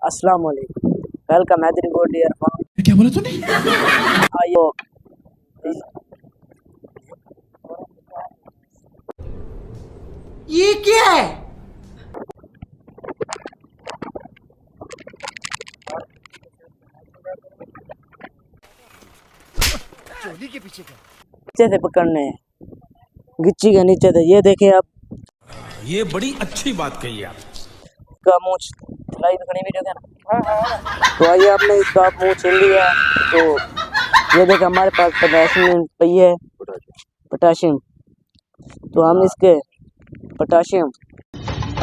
अस्सलाम वालेकुम। Welcome everybody dear form. क्या बोला तूने? आयो ये क्या है? चोली के पीछे क्या? नीचे से पकड़ने हैं, गिच्ची के नीचे से। ये देखें आप, ये बड़ी अच्छी बात कही आप। इसका मुंह सिलाई खड़ी वीडियो क्या ना। तो आइए आपने इसका मुंह छीन लिया। तो ये देखें हमारे पास पोटेशियम पई है, पोटेशियम। तो हम इसके पोटेशियम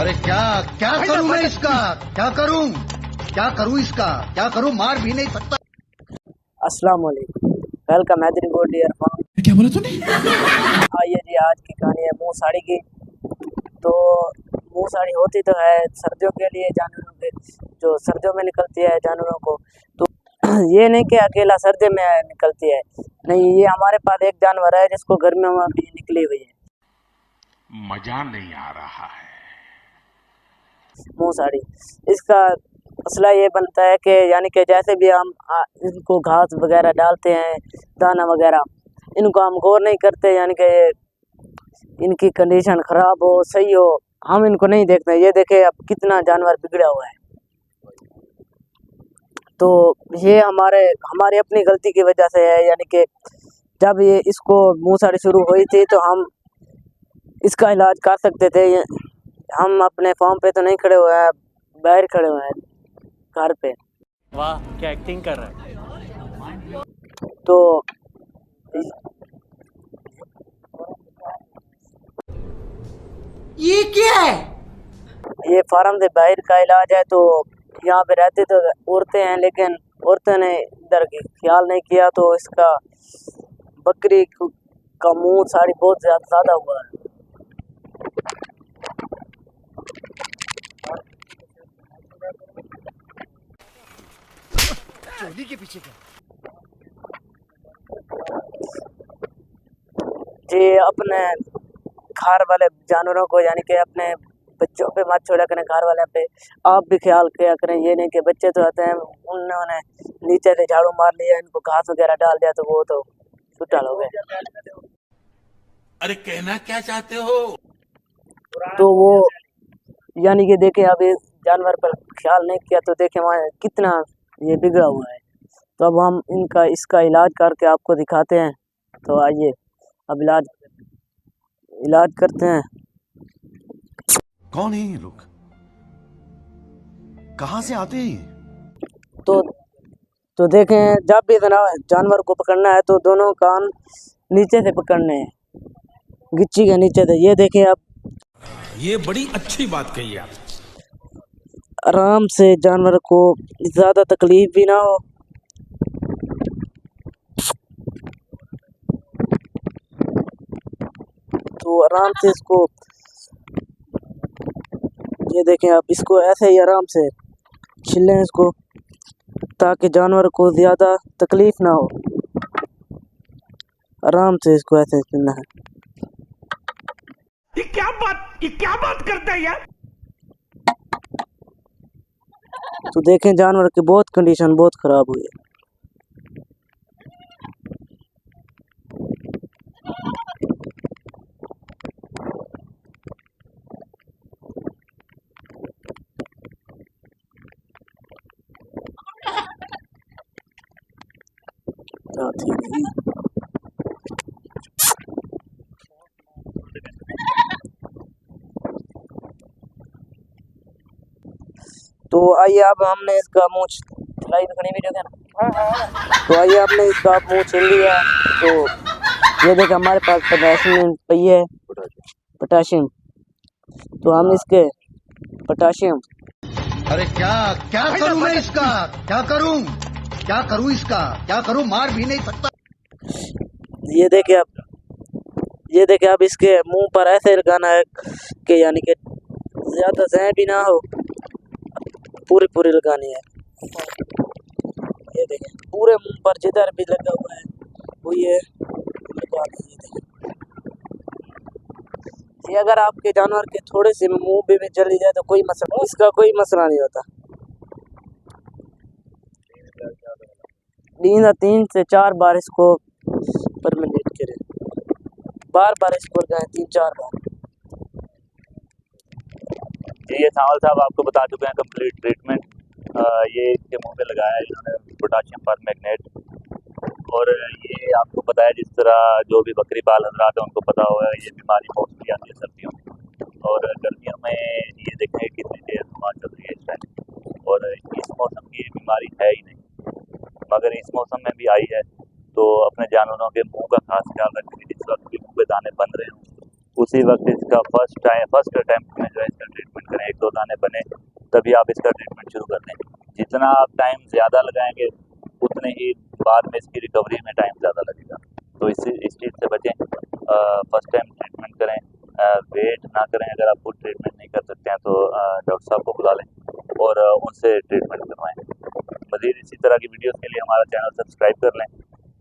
अरे क्या क्या करूं मैं इसका? क्या करूं इसका? क्या करूं? मार भी नहीं सकता। अस्सलाम वालेकुम। Welcome everybody dear form. क्या बोला तूने? आइए जी, आज की कहानी है मुंह साड़ी की। तो मुंह साड़ी होती तो है सर्दियों के लिए, जानवरों के जो सर्दियों में निकलती है जानवरों को। तो ये नहीं कि अकेला सर्दी में निकलती है, नहीं, ये हमारे पास एक जानवर है जिसको गर्मियों में भी निकली हुई है मजा नहीं आ रहा है। मुंह साड़ी। इसका मसला ये बनता है कि यानी कि जैसे भी हम इनको घास वगैरह डालते हैं, दाना वगैरह, इनको हम गौर नहीं करते, यानी कि इनकी कंडीशन ख़राब हो सही हो, हम इनको नहीं देखते। ये देखे अब कितना जानवर बिगड़ा हुआ है। तो ये हमारी अपनी गलती की वजह से है। यानी कि जब ये इसको मुंह साड़ी शुरू हुई थी तो हम इसका इलाज कर सकते थे। हम अपने फॉर्म पे तो नहीं खड़े हुए हैं, बाहर खड़े हुए हैं घर पे। वाह, क्या एक्टिंग कर रहा है। तो ये क्या है? ये फार्म से बाहर का इलाज है। तो यहाँ पे रहते तो औरतें हैं, लेकिन औरतों ने इधर ख्याल नहीं किया। तो इसका बकरी का मुंह साड़ी बहुत ज़्यादा हुआ है। चोली के पीछे क्या? ये अपने घर वाले जानवरों को, यानी कि अपने बच्चों पे मत छोड़ा करें, घर वाले पे आप भी ख्याल किया करें। ये नहीं कि बच्चे तो आते हैं, उन्होंने नीचे से झाड़ू मार लिया, इनको घास वगैरह डाल दिया तो वो तो छुट्टा हो गए। अरे कहना क्या चाहते हो? तो वो यानी कि देखें, अब इस जानवर पर ख्याल नहीं किया तो देखें वहाँ कितना ये बिगड़ा हुआ है। तो अब हम इसका इलाज करके आपको दिखाते हैं। तो आइए अब इलाज करते हैं। कौन है ये लोग? कहां से आते हैं ये? तो देखें, जब भी जानवर को पकड़ना है तो दोनों कान नीचे से पकड़ने हैं, गिच्ची के नीचे से। ये देखें आप, ये बड़ी अच्छी बात कही आप। आराम से जानवर को ज़्यादा तकलीफ भी ना हो। तो आराम से इसको, ये देखें आप, इसको ऐसे ही आराम से छिलें इसको, ताकि जानवर को ज़्यादा तकलीफ ना हो। आराम से इसको ऐसे छीलना है। ये क्या बात करता है यार? तो देखें जानवर की बहुत कंडीशन बहुत ख़राब हुई है। ठीक है। तो आइए अब हमने इसका मुंह सिलाई खड़ी वीडियो क्या ना। तो आइए आपने इसका मुंह छीन लिया। तो ये देखें हमारे पास पोटेशियम पई है, पोटेशियम। तो हम इसके पोटेशियम अरे क्या क्या करूं मैं इसका? क्या करूं इसका? क्या करूं? मार भी नहीं सकता। ये देखे अब इसके मुंह पर ऐसे लगाना है कि यानी कि ज़्यादा जहर भी ना हो, पूरी लगानी है। ये देखें पूरे मुंह पर जिधर भी लगा हुआ है वो ये लगा दें। ये देखें, ये अगर आपके जानवर के थोड़े से मुंह भी चली जाए तो कोई मसला, इसका कोई मसला नहीं होता। तीन से चार बार इसको परमिनेट करें, बार बार इसको लगाएं 3-4 बार। ये सावल साहब आपको बता चुके हैं कंप्लीट ट्रीटमेंट। ये इसके मुंह पे लगाया है इन्होंने पोटाशियम परमैंगनेट। और ये आपको पता है, जिस तरह जो भी बकरी पाल हजरात है उनको पता होगा, ये बीमारी मोस्टली आती है सर्दियों में, और गर्मियों में ये देखेंगे कितनी तेज हवा चल रही है इस टाइम। और इस मौसम की बीमारी है ही नहीं, मगर इस मौसम में भी आई है। तो अपने जानवरों के मुंह का खास ख्याल रखें। जिस वक्त भी मुँह पे दाने बन रहे हों उसी वक्त इसका फर्स्ट अटैम्प्ट में जो है इसका ट्रीटमेंट करें। 1-2 दाने बने तभी आप इसका ट्रीटमेंट शुरू कर दें। जितना आप टाइम ज़्यादा लगाएंगे उतने ही बाद में इसकी रिकवरी में टाइम ज़्यादा लगेगा। तो इस चीज़ से बचें। फर्स्ट टाइम ट्रीटमेंट करें, वेट ना करें। अगर आप खुद ट्रीटमेंट नहीं कर सकते हैं तो डॉक्टर साहब को बुला लें और उनसे ट्रीटमेंट करवाएं। मज़ीद इसी तरह की वीडियोस के लिए हमारा चैनल सब्सक्राइब कर लें,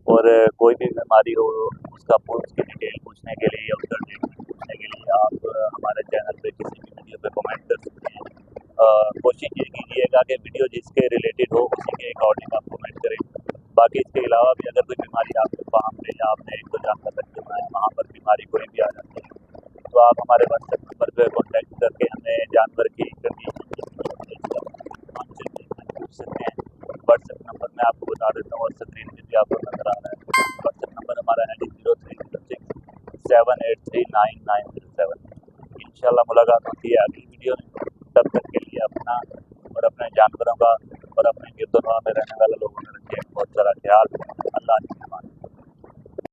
और कोई भी बीमारी हो उसका उसकी डिटेल पूछने के लिए या उसका ट्रीटमेंट पूछने के लिए आप हमारे चैनल पे किसी भी वीडियो पे कमेंट कर सकते हैं। कोशिश ये कीजिएगा कि वीडियो जिसके रिलेटेड हो उसी के अकॉर्डिंग आप कमेंट करें। बाकी इसके अलावा भी अगर कोई बीमारी आपके फार्म पे या आपने एक दो जानवर रखे हुए हैं वहाँ पर बीमारी कोई भी आ जाती है तो आप हमारे व्हाट्सएप नंबर पर कॉन्टैक्ट करके हमें जानवर की कंडीशन पूछ सकते हैं। व्हाट्सएप नंबर मैं आपको बता देता हूँ और स्क्रीन पर भी आपको नजर आ रहा है। व्हाट्सएप नंबर हमारा है 0306 7839907। इंशाल्लाह मुलाकात होती है अगली वीडियो में। तब तक के लिए अपना और अपने जानवरों का और अपने गिरदोनवा में रहने वाले लोगों का रखें बहुत सारा ख्याल। अल्लाह